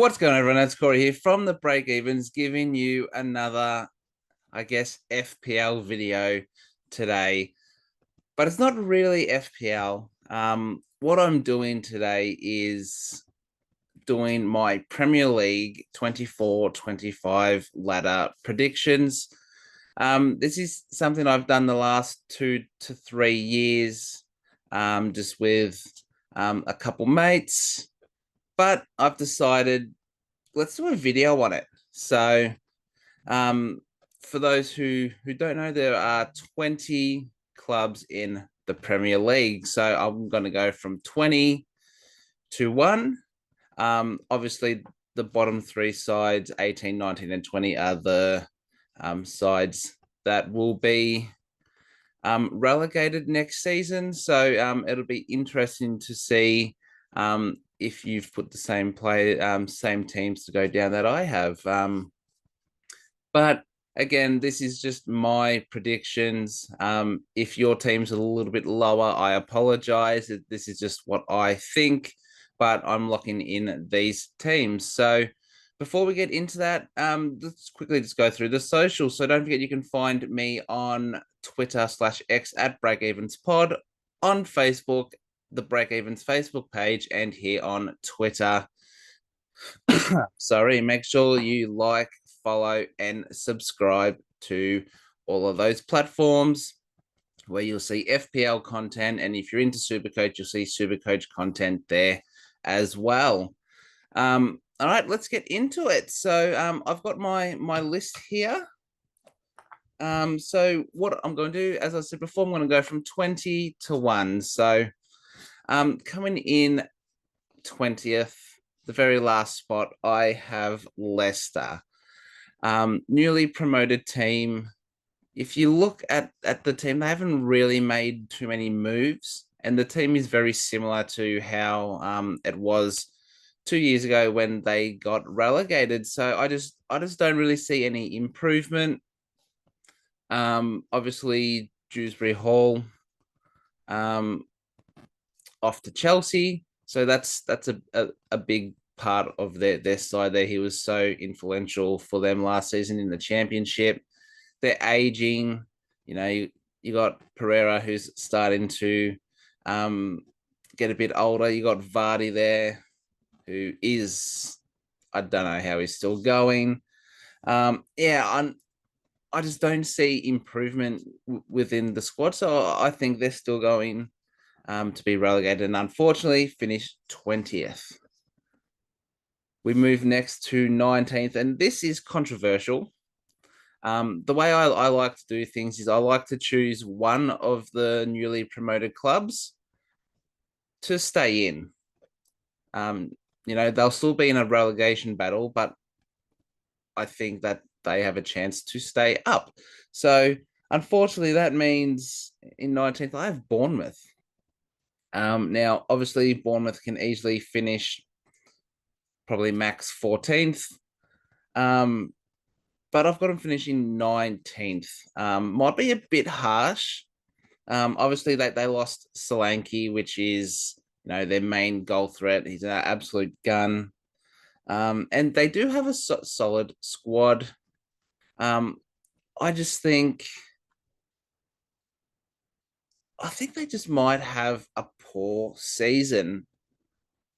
What's going on, everyone? It's Corey here from the BreakEvens, giving you another, I guess, FPL video today. But it's not really FPL. What I'm doing today is doing my Premier League 24-25 ladder predictions. This is something I've done the last 2 to 3 years, just with a couple mates. But I've decided let's do a video on it. So, um, for those who don't know, there are 20 clubs in the Premier League. So I'm going to go from 20 to 1. Obviously, the bottom three sides, 18, 19, and 20, are the sides that will be relegated next season. So it'll be interesting to see if you've put the same teams to go down that I have. But again, this is just my predictions. If your team's a little bit lower, I apologize. This is just what I think, but I'm locking in these teams. So before we get into that, let's quickly just go through the socials. So don't forget, you can find me on Twitter/X at BreakEvensPod, on Facebook, the BreakEvens Facebook page, and here on Twitter. Sorry, make sure you like, follow, and subscribe to all of those platforms where you'll see FPL content. And if you're into Supercoach, you'll see Supercoach content there as well. All right, let's get into it. So I've got my list here. So what I'm going to do, as I said before, I'm going to go from 20 to 1. So coming in 20th, the very last spot, I have Leicester. Newly promoted team. If you look at the team, they haven't really made too many moves, and the team is very similar to how it was 2 years ago when they got relegated. So I just don't really see any improvement. Obviously Dewsbury Hall off to Chelsea. So that's a big part of their side there. He was so influential for them last season in the championship. They're aging. You got Pereira, who's starting to get a bit older. You got Vardy there, who is, I don't know how he's still going. I just don't see improvement within the squad. So I think they're still going to be relegated and unfortunately finish 20th. We move next to 19th, and this is controversial. The way I like to do things is I like to choose one of the newly promoted clubs to stay in. They'll still be in a relegation battle, but I think that they have a chance to stay up. So unfortunately, that means in 19th, I have Bournemouth. Now, obviously, Bournemouth can easily finish probably max 14th. But I've got them finishing 19th. Might be a bit harsh. Obviously, they lost Solanke, which is their main goal threat. He's an absolute gun. And they do have a solid squad. I think they just might have a poor season.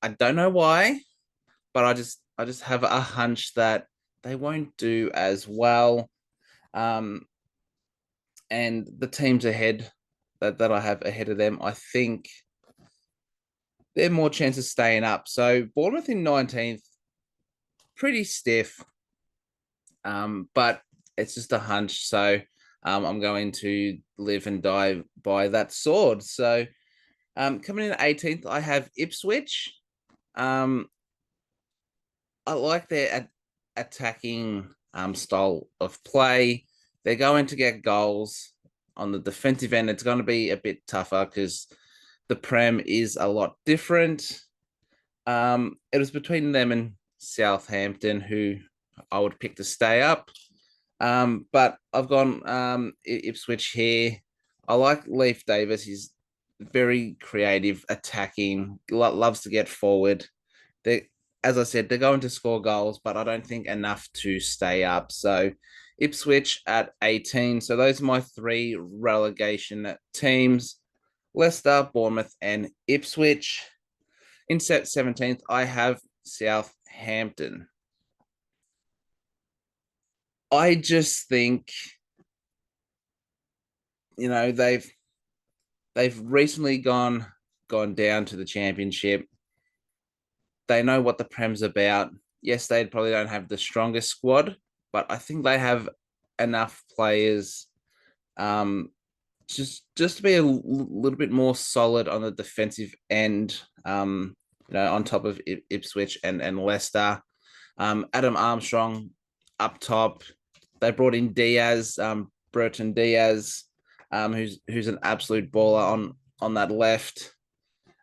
I don't know why, but I just have a hunch that they won't do as well. And the teams ahead that I have ahead of them, I think they're more chance of staying up. So Bournemouth in 19th, pretty stiff. But it's just a hunch. So I'm going to live and die by that sword. So coming in at 18th, I have Ipswich. I like their attacking style of play. They're going to get goals. On the defensive end, it's going to be a bit tougher because the Prem is a lot different. It was between them and Southampton, who I would pick to stay up. But I've gone Ipswich here. I like Leif Davis. He's very creative, attacking, loves to get forward. as I said, they're going to score goals, but I don't think enough to stay up. So Ipswich at 18. So those are my three relegation teams: Leicester, Bournemouth, and Ipswich. In set 17th, I have Southampton. I just think, they've recently gone down to the championship. They know what the Prem's about. Yes, they probably don't have the strongest squad, but I think they have enough players, um, just to be a little bit more solid on the defensive end. On top of Ipswich and Leicester. Adam Armstrong up top. They brought in Diaz, Burton Diaz, who's an absolute baller on that left.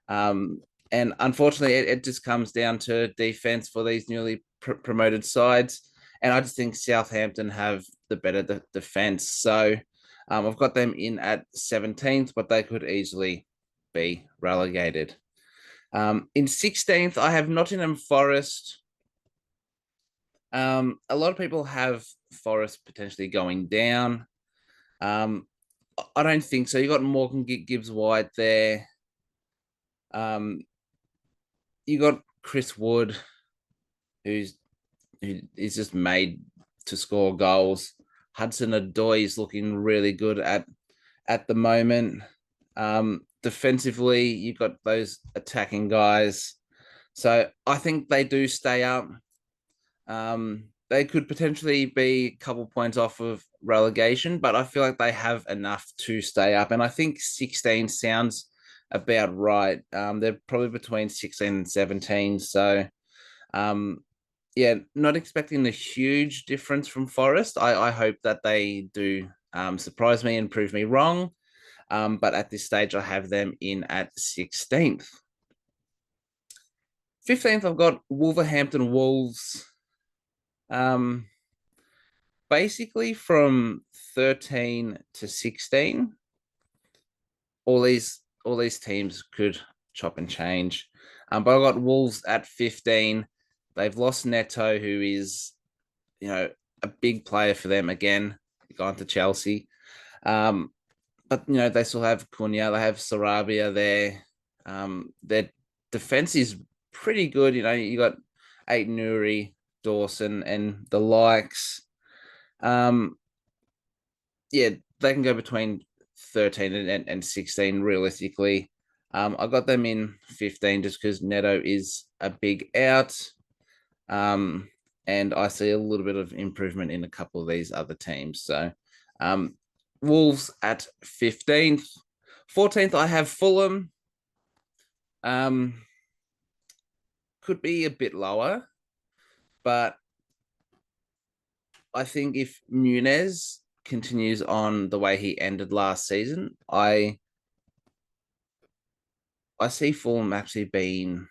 And unfortunately, it just comes down to defense for these newly promoted sides. And I just think Southampton have the better defense. So I've got them in at 17th, but they could easily be relegated. In 16th, I have Nottingham Forest. A lot of people have Forest potentially going down. I don't think so. You got Morgan Gibbs White there. You got Chris Wood, who is just made to score goals. Hudson Odoi is looking really good at the moment. Defensively, you've got those attacking guys. So I think they do stay up. They could potentially be a couple points off of relegation, but I feel like they have enough to stay up. And I think 16 sounds about right. They're probably between 16 and 17. So, yeah, not expecting a huge difference from Forest. I hope that they do surprise me and prove me wrong. But at this stage, I have them in at 16th. 15th, I've got Wolverhampton Wolves. Basically from 13 to 16, all these teams could chop and change. But I got Wolves at 15. They've lost Neto, who is, a big player for them again, gone to Chelsea. But they still have Cunha, they have Sarabia there. Their defense is pretty good. You got Ait Nuri, Dawson, and the likes. Yeah, they can go between 13 and 16 realistically. I got them in 15 just because Neto is a big out. And I see a little bit of improvement in a couple of these other teams. So Wolves at 15th. 14th, I have Fulham. Could be a bit lower, but I think if Muniz continues on the way he ended last season, I see Fulham actually being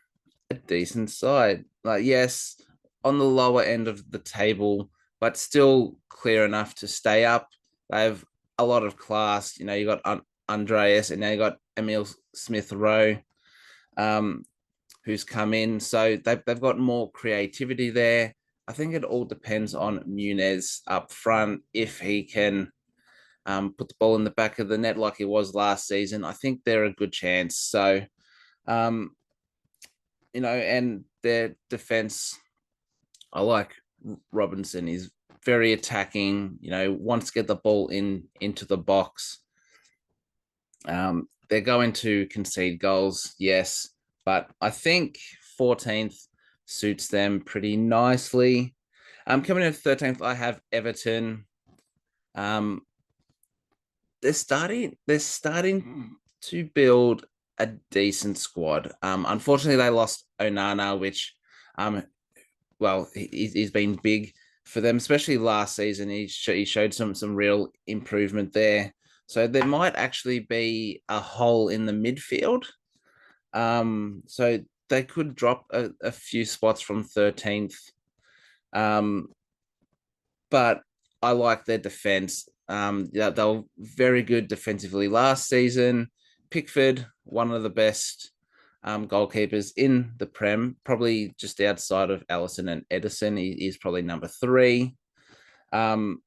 a decent side. Like, yes, on the lower end of the table, but still clear enough to stay up. They have a lot of class. You got Andreas, and now you got Emil Smith Rowe, who's come in. So they've got more creativity there. I think it all depends on Muniz up front. If he can put the ball in the back of the net like he was last season, I think they're a good chance. So, and their defense, I like Robinson. He's very attacking, wants to get the ball into the box. They're going to concede goals, yes, but I think 14th suits them pretty nicely. Coming in 13th, I have Everton. They're starting to build a decent squad. Unfortunately, they lost Onana, which, he's been big for them, especially last season. He showed some real improvement there. So there might actually be a hole in the midfield. So they could drop a few spots from 13th. But I like their defense. Yeah, they were very good defensively last season. Pickford, one of the best goalkeepers in the Prem, probably just outside of Allison and Edison. He is probably number 3. And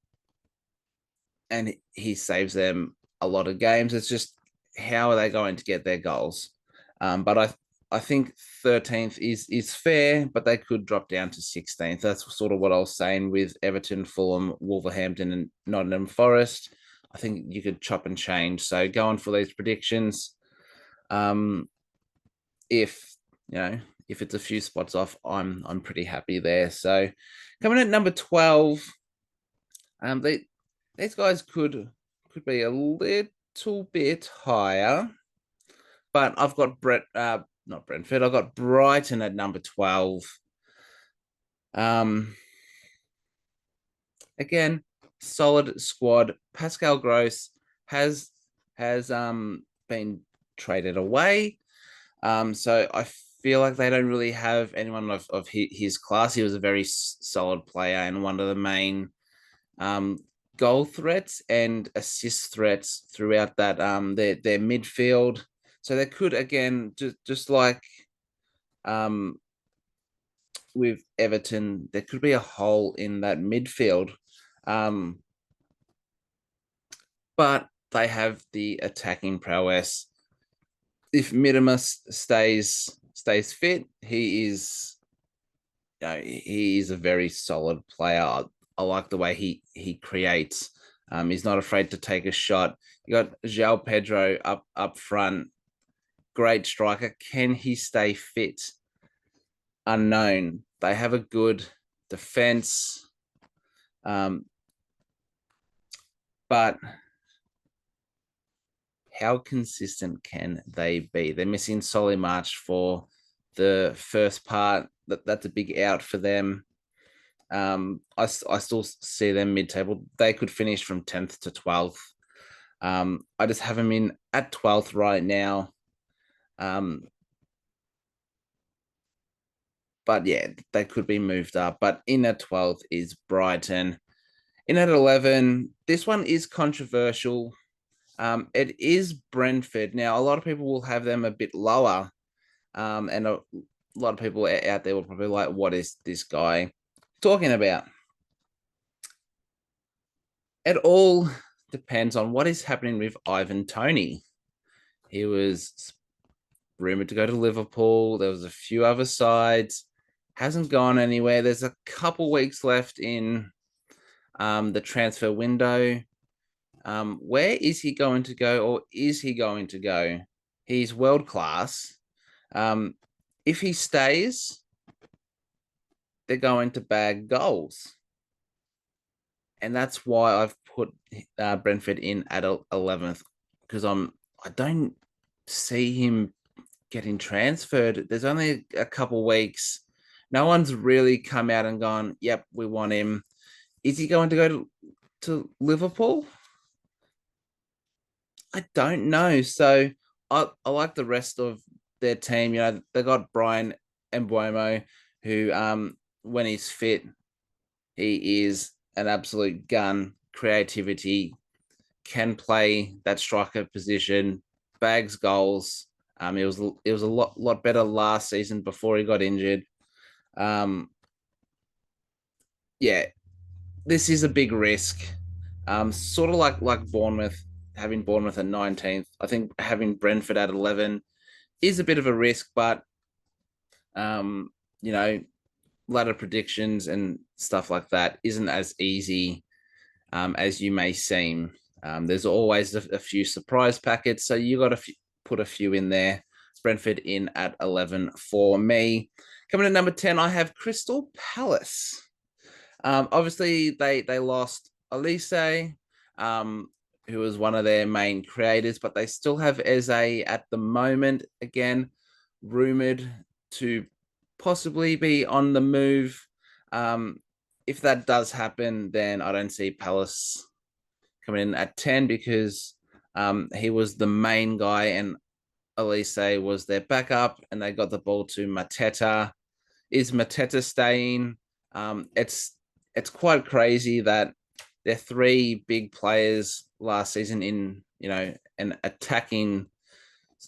he saves them a lot of games. It's just how are they going to get their goals? But I think 13th is fair, but they could drop down to 16th. That's sort of what I was saying with Everton, Fulham, Wolverhampton, and Nottingham Forest. I think you could chop and change. So going for these predictions, if if it's a few spots off, I'm pretty happy there. So coming at number 12, these guys could be a little bit higher, but I've got not Brentford. I've got Brighton at number 12. Again, solid squad. Pascal Gross has been traded away. So I feel like they don't really have anyone of his class. He was a very solid player and one of the main goal threats and assist threats throughout that their midfield. So they could, again, just like with Everton, there could be a hole in that midfield. But they have the attacking prowess. If Minimus stays fit, he is a very solid player. I like the way he creates. He's not afraid to take a shot. You got João Pedro up front, great striker. Can he stay fit? Unknown. They have a good defense, but how consistent can they be? They're missing Solly March for the first part. That's a big out for them. I still see them mid-table. They could finish from 10th to 12th. I just have them in at 12th right now. But yeah, they could be moved up. But in at 12th is Brighton. In at 11, this one is controversial. It is Brentford. Now, a lot of people will have them a bit lower. And a lot of people out there will probably like, what is this guy talking about? It all depends on what is happening with Ivan Toney. He was rumored to go to Liverpool. There was a few other sides. Hasn't gone anywhere. There's a couple weeks left in the transfer window. Where is he going to go, or is he going to go? He's world class. If he stays, they're going to bag goals. And that's why I've put Brentford in at 11th, because I don't see him getting transferred. There's only a couple weeks. No one's really come out and gone, yep, we want him. Is he going to go to Liverpool? I don't know. So I like the rest of their team. They got Brian Mbeumo, who when he's fit, he is an absolute gun. Creativity, can play that striker position, bags goals. It was a lot better last season before he got injured. Yeah, this is a big risk. Sort of like Bournemouth, having Bournemouth at 19th. I think having Brentford at 11 is a bit of a risk, but ladder predictions and stuff like that isn't as easy as you may seem. There's always a few surprise packets, so you got to put a few in there. Brentford in at 11 for me. Coming at number 10, I have Crystal Palace. Obviously, they lost Elise, who was one of their main creators, but they still have Eze at the moment. Again, rumored to possibly be on the move. If that does happen, then I don't see Palace coming in at 10, because he was the main guy and Elise was their backup, and they got the ball to Mateta. Is Mateta staying? It's quite crazy that their 3 big players last season in an attacking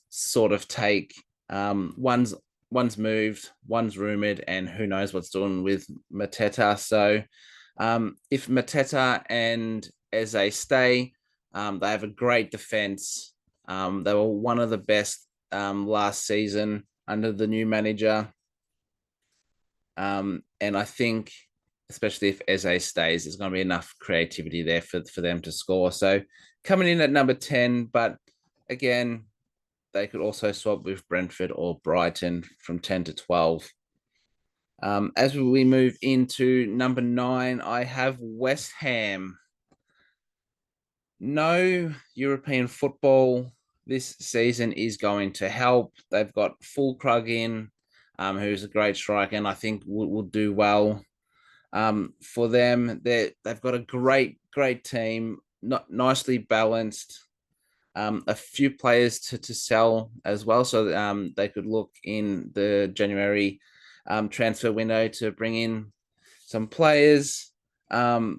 sort of take One's moved, one's rumored, and who knows what's doing with Mateta. So if Mateta and Eze stay, they have a great defense. They were one of the best last season under the new manager. And I think, especially if Eze stays, there's going to be enough creativity there for them to score. So coming in at number 10, but again, they could also swap with Brentford or Brighton from 10 to 12. As we move into number 9, I have West Ham. No European football this season is going to help. They've got Fulkrug in, who's a great striker, and I think will do well. For them, they've got a great team, not nicely balanced. A few players to sell as well, so they could look in the January transfer window to bring in some players. But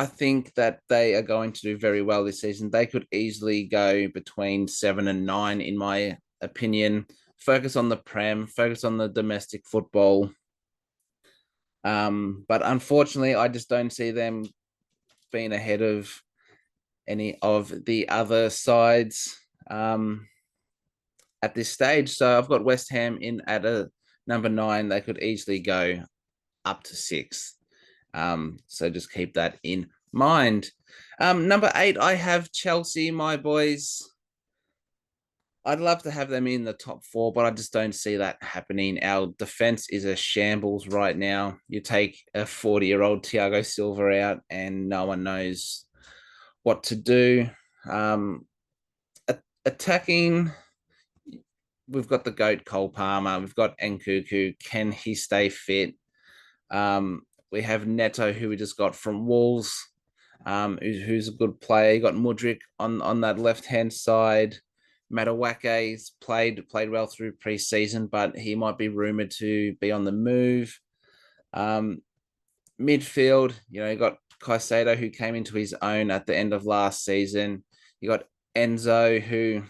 I think that they are going to do very well this season. They could easily go between 7 and 9, in my opinion. Focus on the Prem, focus on the domestic football. But unfortunately, I just don't see them being ahead of any of the other sides at this stage. So I've got West Ham in at a number 9. They could easily go up to 6. So just keep that in mind. Number 8, I have Chelsea, my boys. I'd love to have them in the top 4, but I just don't see that happening. Our defense is a shambles right now. You take a 40-year-old Thiago Silva out and no one knows what to do. Attacking, we've got the GOAT Cole Palmer. We've got Nkunku. Can he stay fit? We have Neto, who we just got from Wolves, who's a good player. You got Mudryk on that left-hand side. Matawake's played well through preseason, but he might be rumored to be on the move. Midfield, you got Caicedo, who came into his own at the end of last season. You got Enzo, who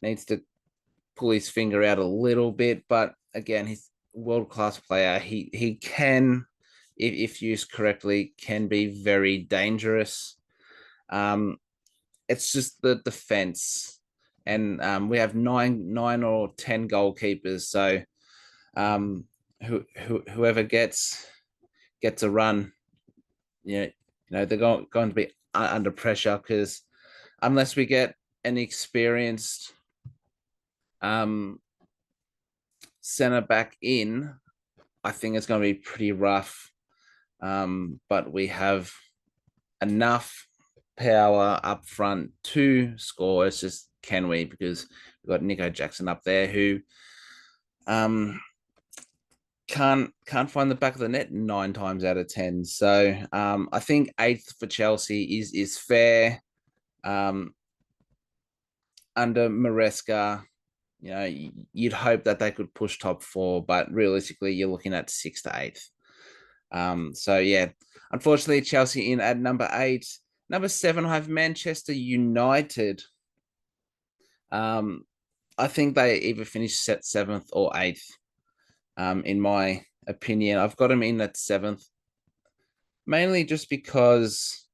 needs to pull his finger out a little bit, but again, he's a world-class player. He can, if used correctly, can be very dangerous. It's just the defense. And we have nine or 10 goalkeepers. So whoever gets a run, they're going to be under pressure, because unless we get an experienced center back in, I think it's going to be pretty rough. But we have enough power up front to score. It's just, can we? Because we've got Nico Jackson up there, who can't find the back of the net 9 times out of 10. So I think 8th for Chelsea is fair. Under Maresca, you'd hope that they could push top 4, but realistically, you're looking at 6th to 8th. So yeah, unfortunately, Chelsea in at number 8. Number 7, I have Manchester United. I think they either finished 7th or 8th. In my opinion, I've got them in at 7th, mainly just because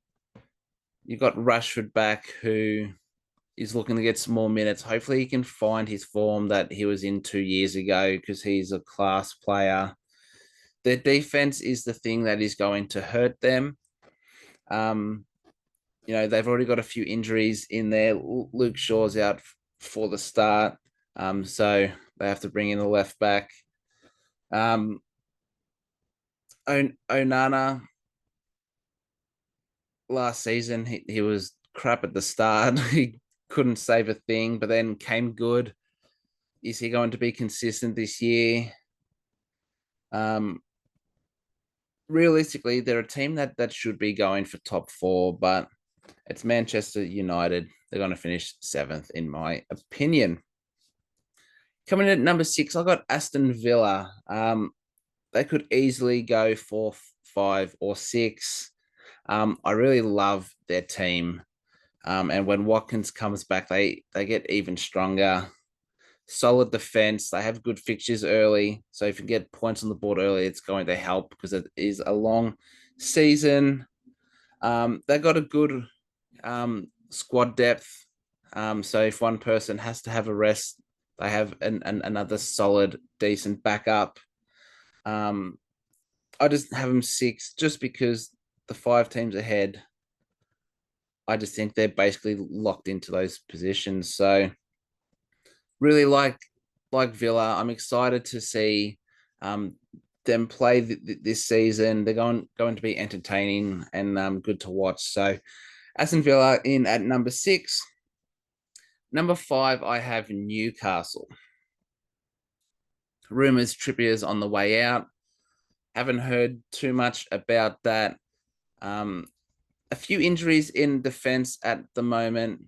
you've got Rashford back, who is looking to get some more minutes. Hopefully he can find his form that he was in 2 years ago, because he's a class player. Their defense is the thing that is going to hurt them. They've already got a few injuries in there. Luke Shaw's out for the start. So they have to bring in a left back. Onana, last season, he was crap at the start. He couldn't save a thing, but then came good. Is he going to be consistent this year? Realistically, they're a team that should be going for top 4, but it's Manchester United. They're going to finish 7th, in my opinion. Coming in at number 6, I got Aston Villa. They could easily go 4, 5, or 6. I really love their team. And when Watkins comes back, they get even stronger. Solid defense. They have good fixtures early. So if you get points on the board early, it's going to help because it is a long season. They got a good squad depth. So if one person has to have a rest, they have another solid, decent backup. I just have them 6 just because the 5 teams ahead, I just think they're basically locked into those positions. So really like Villa. I'm excited to see um, them play this season. They're going to be entertaining and good to watch. So Aston Villa in at number 6. Number 5, I have Newcastle. Rumors Trippier's on the way out. Haven't heard too much about that. Um, a few injuries in defense at the moment,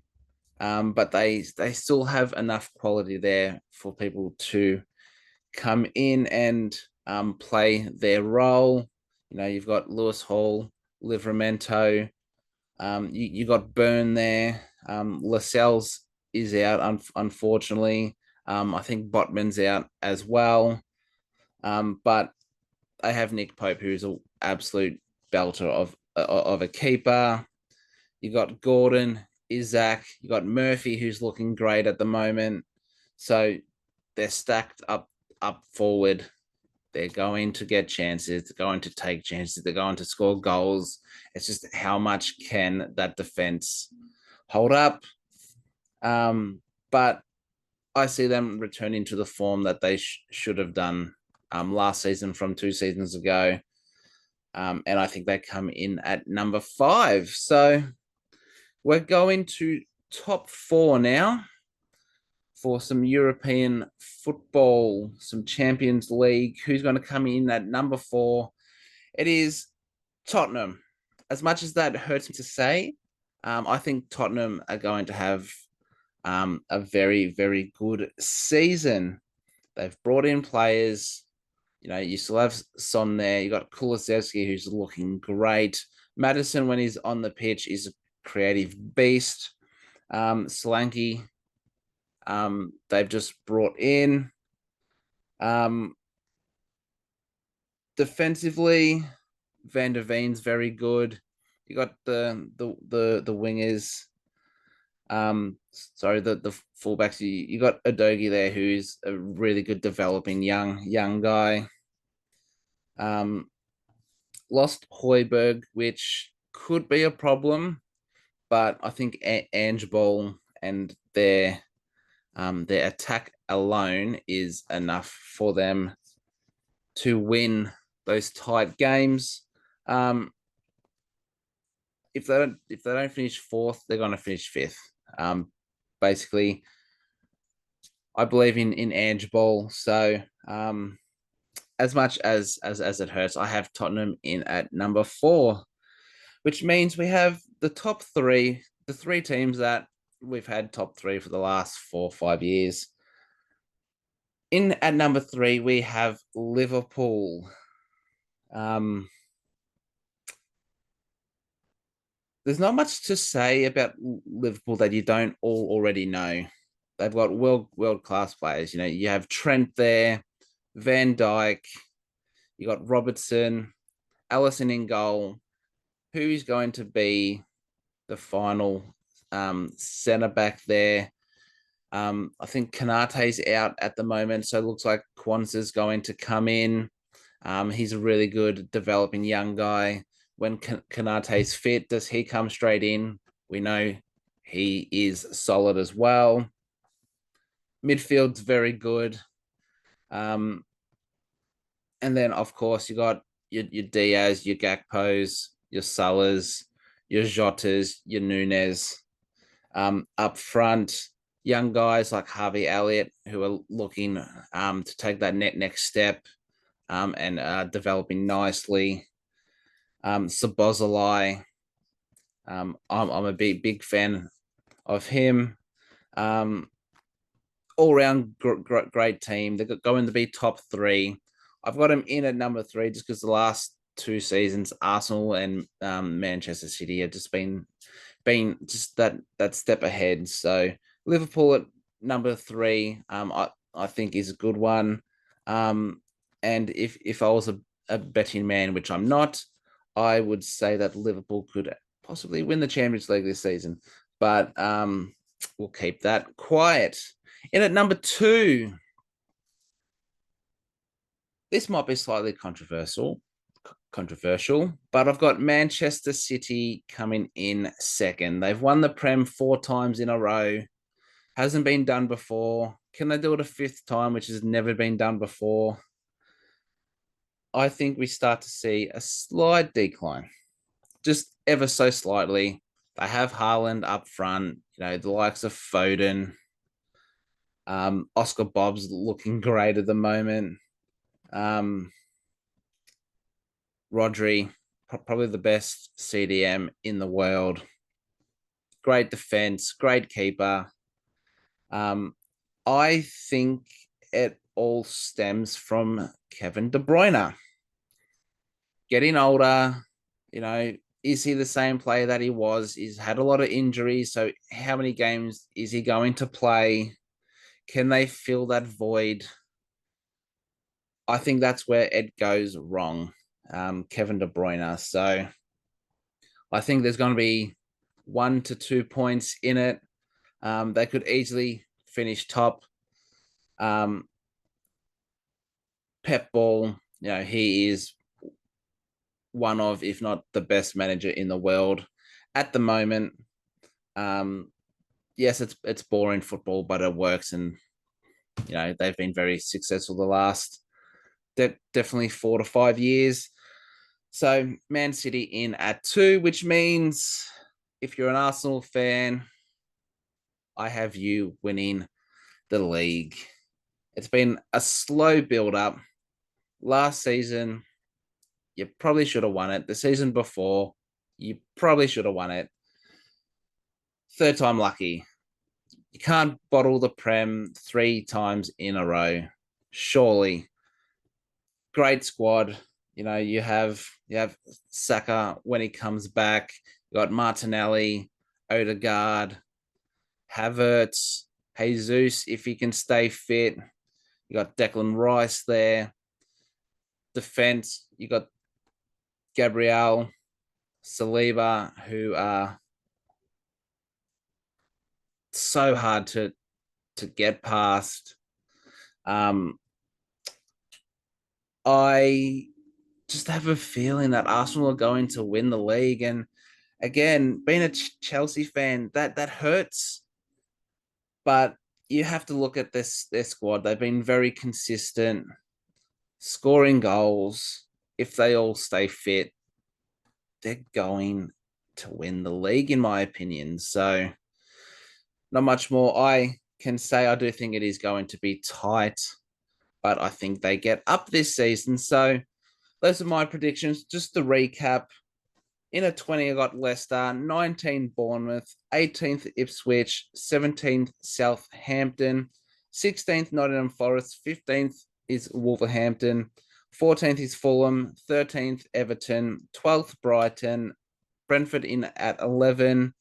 but they still have enough quality there for people to come in and play their role. You know, you've got Lewis Hall, Livramento, you got Byrne there. Lascelles is out, unfortunately. I think Botman's out as well. But I have Nick Pope, who's an absolute belter of a keeper. You got Gordon, Isaac, you got Murphy, who's looking great at the moment. So they're stacked up forward. They're going to get chances. They're going to take chances. They're going to score goals. It's just how much can that defense hold up? But I see them returning to the form that they should have done last season from 2 seasons ago. And I think they come in at number 5. So we're going to top 4 now for some European football, some Champions League. Who's going to come in at number 4? It is Tottenham. As much as that hurts me to say, I think Tottenham are going to have a very, very good season. They've brought in players. You know, you still have Son there. You got Kulusevski, who's looking great. Madison, when he's on the pitch, is a creative beast. Solanke, they've just brought in. Defensively, Van der Veen's very good. You got the wingers. Sorry, the fullbacks. You got Adogi there, who's a really good developing young guy. Lost Hoiberg, which could be a problem, but I think Ange Ball and their attack alone is enough for them to win those tight games. If they don't finish 4th, they're going to finish 5th. Basically, I believe in Ange Ball. So as much as it hurts, I have Tottenham in at number 4, which means we have the top 3, the 3 teams that we've had top 3 for the last 4 or 5 years. In at number 3, we have Liverpool. There's not much to say about Liverpool that you don't already know. They've got world class players. You know, you have Trent there, Van Dijk, you got Robertson, Allison in goal. Who is going to be the final centre back there? I think Kanate's out at the moment, so it looks like Kwanzaa's going to come in. He's a really good developing young guy. When Kanate's fit, does he come straight in? We know he is solid as well. Midfield's very good. And then, of course, you got your Diaz, your Gakpos, your Salas, your Jotas, your Nunez. Up front, young guys like Harvey Elliott who are looking to take that next step and developing nicely. Sabozalai, I'm a big fan of him. All round great team. They're going to be top 3. I've got him in at number 3 just because the last 2 seasons, Arsenal and Manchester City have just been been just that step ahead. So Liverpool at number 3, I think is a good one. And if I was a betting man, which I'm not, I would say that Liverpool could possibly win the Champions League this season. But we'll keep that quiet. In at number 2, this might be slightly controversial, but I've got Manchester City coming in second. They've won the Prem 4 times in a row. Hasn't been done before. Can they do it a 5th time, which has never been done before? I think we start to see a slight decline, just ever so slightly. They have Haaland up front, the likes of Foden. Oscar Bob's looking great at the moment. Rodri, probably the best CDM in the world. Great defense, great keeper. I think it all stems from Kevin De Bruyne. Getting older, is he the same player that he was? He's had a lot of injuries. So how many games is he going to play? Can they fill that void? I think that's where it goes wrong, Kevin De Bruyne. So I think there's going to be 1 to 2 points in it. They could easily finish top. Pep Ball, he is one of, if not the best manager in the world at the moment. Yes, it's boring football, but it works, and they've been very successful the last definitely 4 to 5 years. So Man City in at 2, which means if you're an Arsenal fan, I have you winning the league. It's been a slow build up. Last season, you probably should have won it. The season before, you probably should have won it. 3rd time lucky. You can't bottle the Prem 3 times in a row. Surely. Great squad. You have Saka when he comes back. You got Martinelli, Odegaard, Havertz, Jesus if he can stay fit. You got Declan Rice there. Defense, you got Gabriel, Saliba, who are so hard to get past. I just have a feeling that Arsenal are going to win the league. And again, being a Chelsea fan, that hurts. But you have to look at their squad. They've been very consistent, scoring goals. If they all stay fit, they're going to win the league, in my opinion. So not much more I can say. I do think it is going to be tight, but I think they get up this season. So those are my predictions. Just to recap, in a 20, I got Leicester, 19 Bournemouth, 18th Ipswich, 17th Southampton, 16th Nottingham Forest, 15th is Wolverhampton, 14th is Fulham, 13th Everton, 12th Brighton, Brentford in at 11,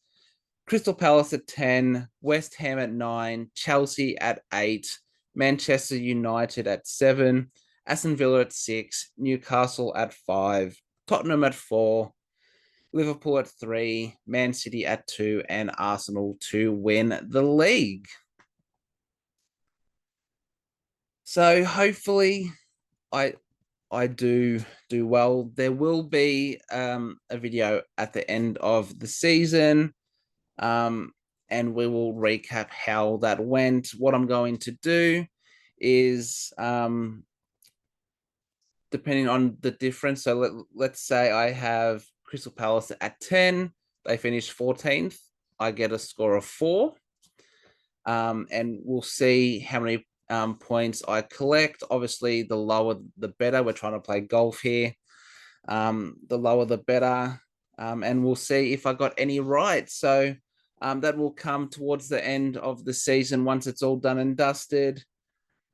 Crystal Palace at 10, West Ham at 9, Chelsea at 8, Manchester United at 7, Aston Villa at 6, Newcastle at 5, Tottenham at 4, Liverpool at 3, Man City at 2, and Arsenal to win the league. So hopefully I do well. There will be a video at the end of the season, and we will recap how that went. What I'm going to do is, depending on the difference, so let's say I have Crystal Palace at 10, they finish 14th, I get a score of 4, and we'll see how many points I collect. Obviously, the lower the better. We're trying to play golf here. The lower the better, and we'll see if I got any right. So that will come towards the end of the season once it's all done and dusted.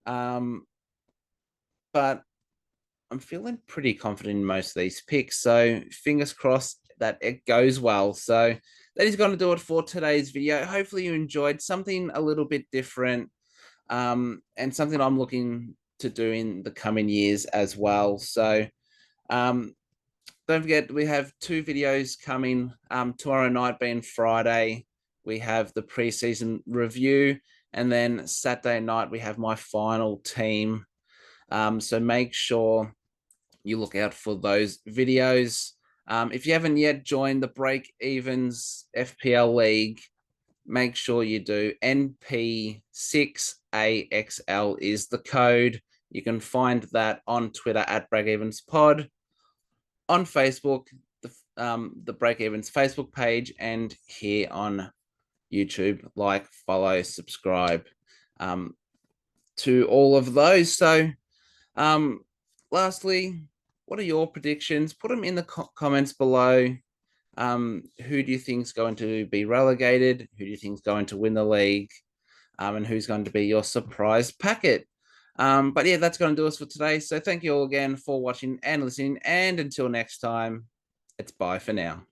But I'm feeling pretty confident in most of these picks. So fingers crossed that it goes well. So that is going to do it for today's video. Hopefully you enjoyed something a little bit different, and something I'm looking to do in the coming years as well. So don't forget, we have 2 videos coming. Tomorrow night being Friday, we have the preseason review, and then Saturday night we have my final team. So make sure you look out for those videos. If you haven't yet joined the BreakEvens FPL League, make sure you do. NP6AXL is the code. You can find that on Twitter at BreakEvensPod, on Facebook, the BreakEvens Facebook page, and here on YouTube. Like, follow, subscribe to all of those. So lastly, what are your predictions? Put them in the comments below. Who do you think is going to be relegated? Who do you think is going to win the league? And who's going to be your surprise packet? But yeah, that's going to do us for today. So thank you all again for watching and listening. And until next time, it's bye for now.